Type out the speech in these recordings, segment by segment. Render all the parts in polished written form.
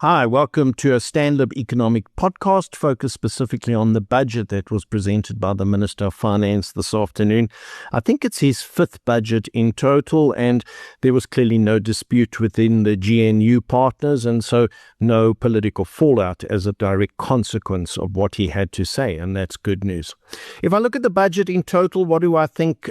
Hi, welcome to a STANLIB economic podcast focused specifically on the budget that was presented by the Minister of Finance this afternoon. I think it's his fifth budget in total, and there was clearly no dispute within the GNU partners, and so no political fallout as a direct consequence of what he had to say, and that's good news. If I look at the budget in total, what do I think?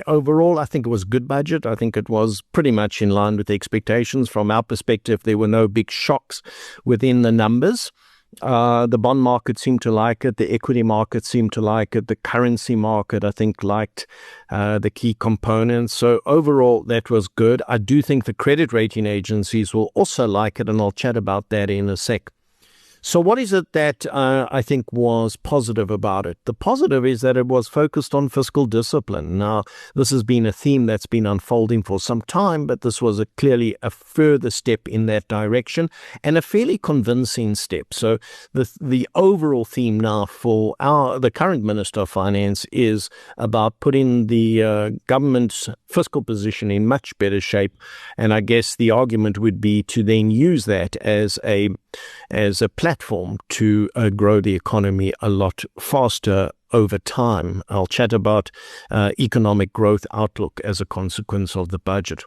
Overall, I think it was a good budget. I think it was pretty much in line with the expectations. From our perspective, there were no big shocks within the numbers. The bond market seemed to like it. The equity market seemed to like it. The currency market, I think, liked the key components. So overall, that was good. I do think the credit rating agencies will also like it, and I'll chat about that in a sec. So what is it that I think was positive about it? The positive is that it was focused on fiscal discipline. Now, this has been a theme that's been unfolding for some time, but this was clearly a further step in that direction and a fairly convincing step. So the overall theme now for the current Minister of Finance is about putting the government's fiscal position in much better shape. And I guess the argument would be to then use that as a platform to grow the economy a lot faster over time. I'll chat about economic growth outlook as a consequence of the budget.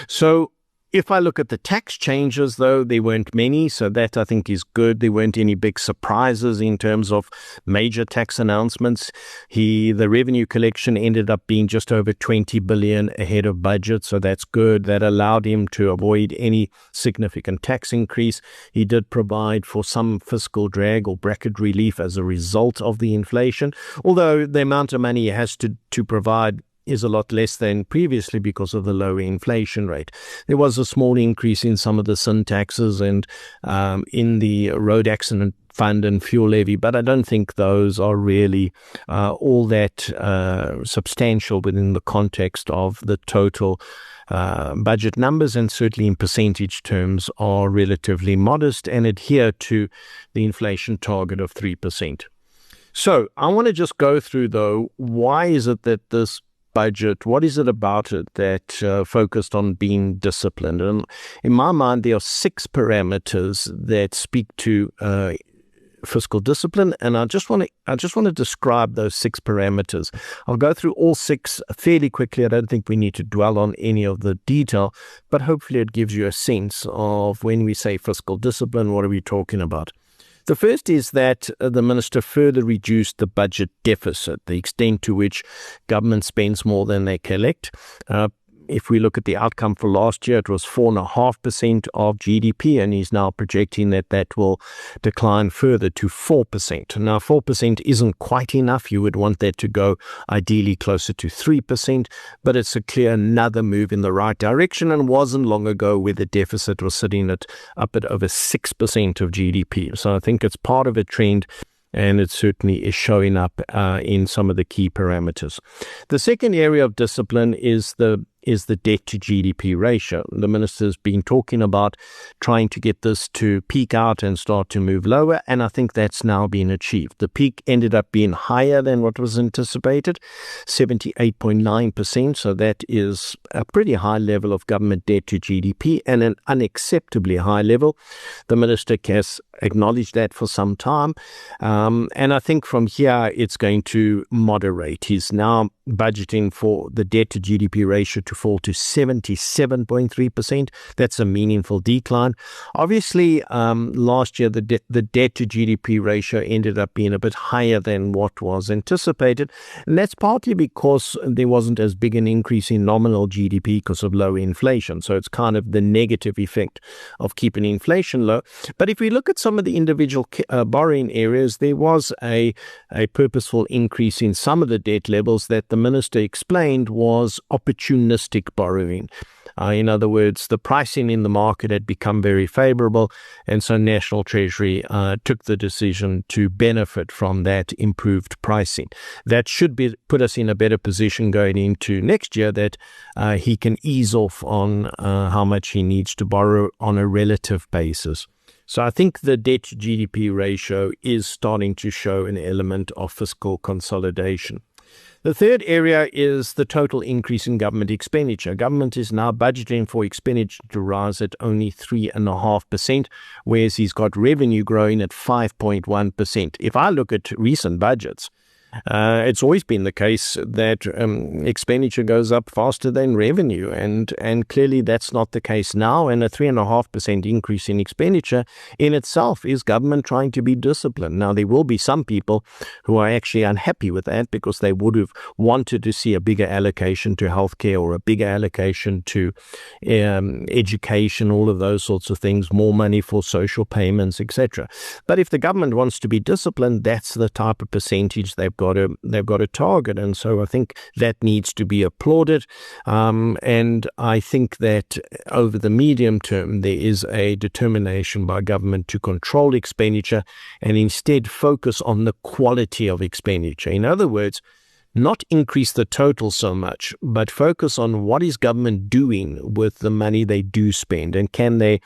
So if I look at the tax changes, though, there weren't many, so that I think is good. There weren't any big surprises in terms of major tax announcements. The revenue collection ended up being just over 20 billion ahead of budget, so that's good. That allowed him to avoid any significant tax increase. He did provide for some fiscal drag or bracket relief as a result of the inflation, although the amount of money he has to provide is a lot less than previously because of the lower inflation rate. There was a small increase in some of the sin taxes and in the road accident fund and fuel levy, but I don't think those are really all that substantial within the context of the total budget numbers, and certainly in percentage terms are relatively modest and adhere to the inflation target of 3%. So I want to just go through, though, why is it that this budget, what is it about it that focused on being disciplined? And in my mind, there are 6 parameters that speak to fiscal discipline, and I just want to describe those 6 parameters. I'll go through all 6 fairly quickly. I don't think we need to dwell on any of the detail, but hopefully it gives you a sense of when we say fiscal discipline, what are we talking about? The first is that the minister further reduced the budget deficit, the extent to which government spends more than they collect. If we look at the outcome for last year, it was 4.5% of GDP, and he's now projecting that will decline further to 4%. Now, 4% isn't quite enough. You would want that to go ideally closer to 3%, but it's a clear another move in the right direction, and wasn't long ago where the deficit was sitting up at over 6% of GDP. So I think it's part of a trend, and it certainly is showing up in some of the key parameters. The second area of discipline is the debt to GDP ratio. The minister's been talking about trying to get this to peak out and start to move lower, and I think that's now been achieved. The peak ended up being higher than what was anticipated, 78.9%, so that is a pretty high level of government debt to GDP and an unacceptably high level. The minister has acknowledged that for some time, and I think from here it's going to moderate. He's now budgeting for the debt to GDP ratio to fall to 77.3%. That's a meaningful decline. Obviously, last year the debt to GDP ratio ended up being a bit higher than what was anticipated, and that's partly because there wasn't as big an increase in nominal GDP because of low inflation. So it's kind of the negative effect of keeping inflation low. But if we look at some of the individual borrowing areas, there was a purposeful increase in some of the debt levels that the minister explained was opportunistic borrowing. In other words, the pricing in the market had become very favorable, and so National Treasury took the decision to benefit from that improved pricing. That should put us in a better position going into next year, that he can ease off on how much he needs to borrow on a relative basis. So I think the debt to GDP ratio is starting to show an element of fiscal consolidation. The third area is the total increase in government expenditure. Government is now budgeting for expenditure to rise at only 3.5%, whereas he's got revenue growing at 5.1%. If I look at recent budgets, it's always been the case that expenditure goes up faster than revenue, and clearly that's not the case now. And a 3.5% increase in expenditure in itself is government trying to be disciplined. Now, there will be some people who are actually unhappy with that because they would have wanted to see a bigger allocation to healthcare or a bigger allocation to education, all of those sorts of things, more money for social payments, etc. But if the government wants to be disciplined, that's the type of percentage they've got to target, and so I think that needs to be applauded. And I think that over the medium term, there is a determination by government to control expenditure and instead focus on the quality of expenditure. In other words, not increase the total so much, but focus on what is government doing with the money they do spend, and can they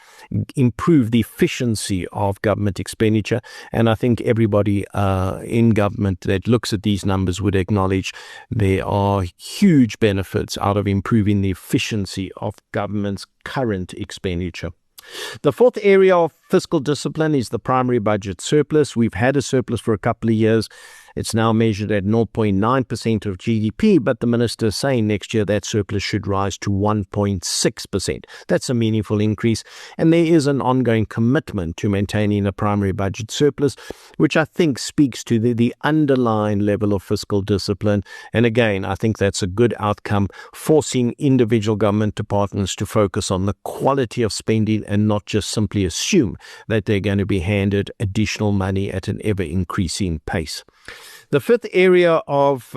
improve the efficiency of government expenditure. And I think everybody in government that looks at these numbers would acknowledge there are huge benefits out of improving the efficiency of government's current expenditure. The fourth area of fiscal discipline is the primary budget surplus. We've had a surplus for a couple of years. It's now measured at 0.9% of GDP, but the minister is saying next year that surplus should rise to 1.6%. That's a meaningful increase, and there is an ongoing commitment to maintaining a primary budget surplus, which I think speaks to the underlying level of fiscal discipline. And again, I think that's a good outcome, forcing individual government departments to focus on the quality of spending and not just simply assume that they're going to be handed additional money at an ever-increasing pace. The fifth area of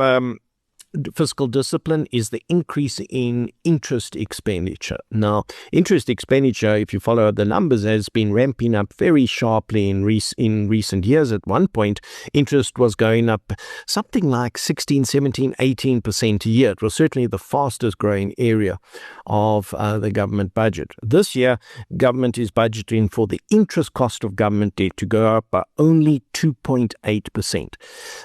fiscal discipline is the increase in interest expenditure. Now, interest expenditure, if you follow the numbers, has been ramping up very sharply in recent years. At one point, interest was going up something like 16, 17, 18% a year. It was certainly the fastest growing area of the government budget. This year, government is budgeting for the interest cost of government debt to go up by only 2.8%.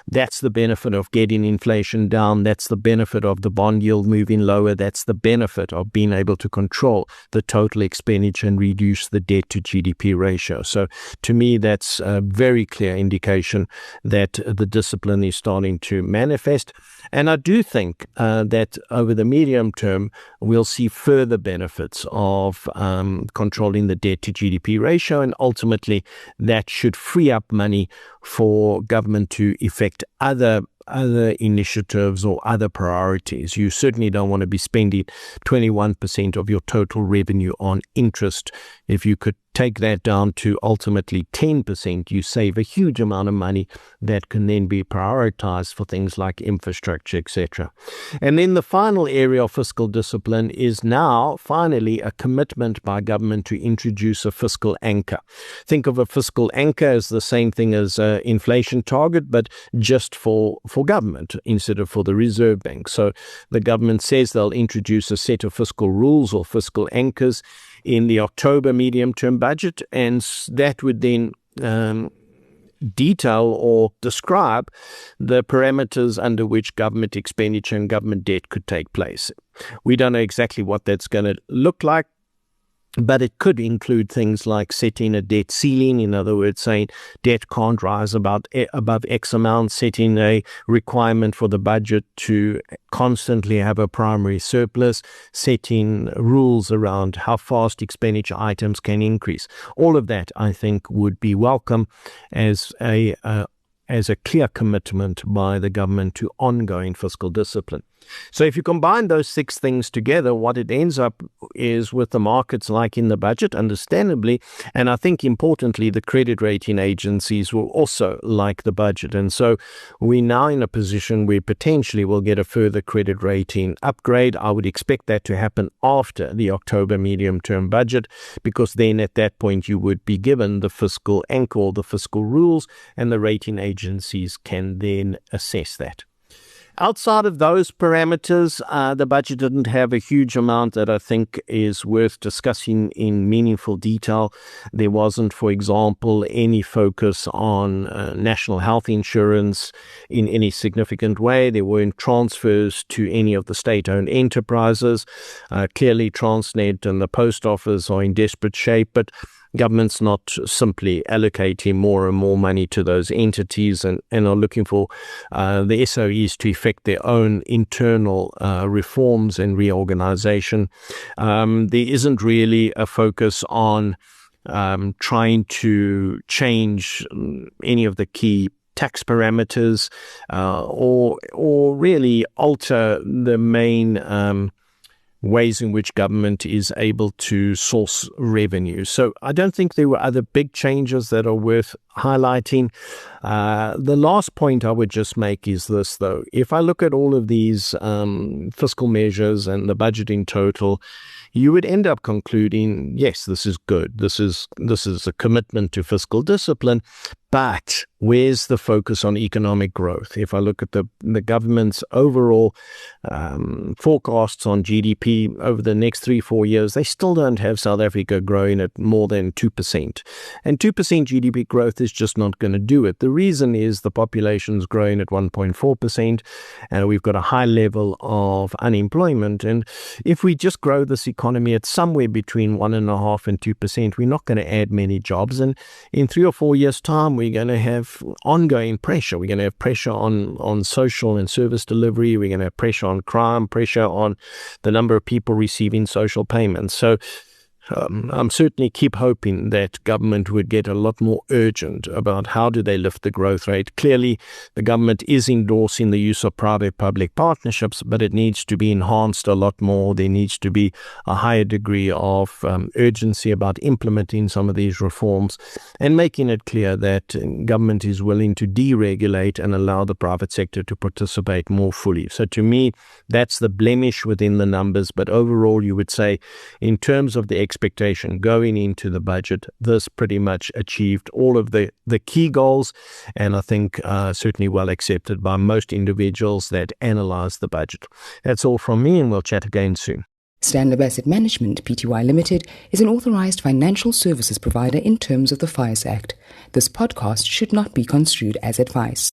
That's the benefit of getting inflation down. That's the benefit of the bond yield moving lower. That's the benefit of being able to control the total expenditure and reduce the debt to GDP ratio. So to me, that's a very clear indication that the discipline is starting to manifest. And I do think that over the medium term, we'll see further benefits of controlling the debt to GDP ratio, and ultimately that should free up money for government to effect other initiatives or other priorities. You certainly don't want to be spending 21% of your total revenue on interest. If you could take that down to ultimately 10%, you save a huge amount of money that can then be prioritized for things like infrastructure, etc. And then the final area of fiscal discipline is now finally a commitment by government to introduce a fiscal anchor. Think of a fiscal anchor as the same thing as an inflation target, but just for government instead of for the Reserve Bank. So the government says they'll introduce a set of fiscal rules or fiscal anchors in the October medium-term budget, and that would then detail or describe the parameters under which government expenditure and government debt could take place. We don't know exactly what that's going to look like, but it could include things like setting a debt ceiling, in other words, saying debt can't rise above X amount, setting a requirement for the budget to constantly have a primary surplus, setting rules around how fast expenditure items can increase. All of that, I think, would be welcome as a clear commitment by the government to ongoing fiscal discipline. So if you combine those six things together, what it ends up is with the markets liking the budget, understandably, and I think importantly, the credit rating agencies will also like the budget. And so we're now in a position where potentially we'll get a further credit rating upgrade. I would expect that to happen after the October medium-term budget, because then at that point you would be given the fiscal anchor, the fiscal rules, and the rating agencies can then assess that. Outside of those parameters, the budget didn't have a huge amount that I think is worth discussing in meaningful detail. There wasn't, for example, any focus on national health insurance in any significant way. There weren't transfers to any of the state-owned enterprises. Clearly, Transnet and the post office are in desperate shape, but government's not simply allocating more and more money to those entities and are looking for the SOEs to effect their own internal reforms and reorganization. There isn't really a focus on trying to change any of the key tax parameters or really alter the main ways in which government is able to source revenue. So I don't think there were other big changes that are worth highlighting. The last point I would just make is this, though. If I look at all of these fiscal measures and the budget in total, you would end up concluding, yes, this is good. This is a commitment to fiscal discipline, but where's the focus on economic growth? If I look at the government's overall forecasts on GDP over the next 3-4 years, they still don't have South Africa growing at more than 2%. And 2% GDP growth is just not going to do it. The reason is the population's growing at 1.4%, and we've got a high level of unemployment. And if we just grow this economy at somewhere between 1.5% and 2%, we're not going to add many jobs. And in 3 or 4 years' time, we're going to have ongoing pressure. We're going to have pressure on social and service delivery. We're going to have pressure on crime, pressure on the number of people receiving social payments. So I'm certainly keep hoping that government would get a lot more urgent about how do they lift the growth rate. Clearly, the government is endorsing the use of private-public partnerships, but it needs to be enhanced a lot more. There needs to be a higher degree of urgency about implementing some of these reforms and making it clear that government is willing to deregulate and allow the private sector to participate more fully. So to me, that's the blemish within the numbers. But overall, you would say, in terms of the expectation going into the budget, this pretty much achieved all of the key goals, and I think certainly well accepted by most individuals that analyze the budget. That's all from me, and we'll chat again soon. STANLIB Asset Management Pty Limited is an authorized financial services provider in terms of the FIRES Act. This podcast should not be construed as advice.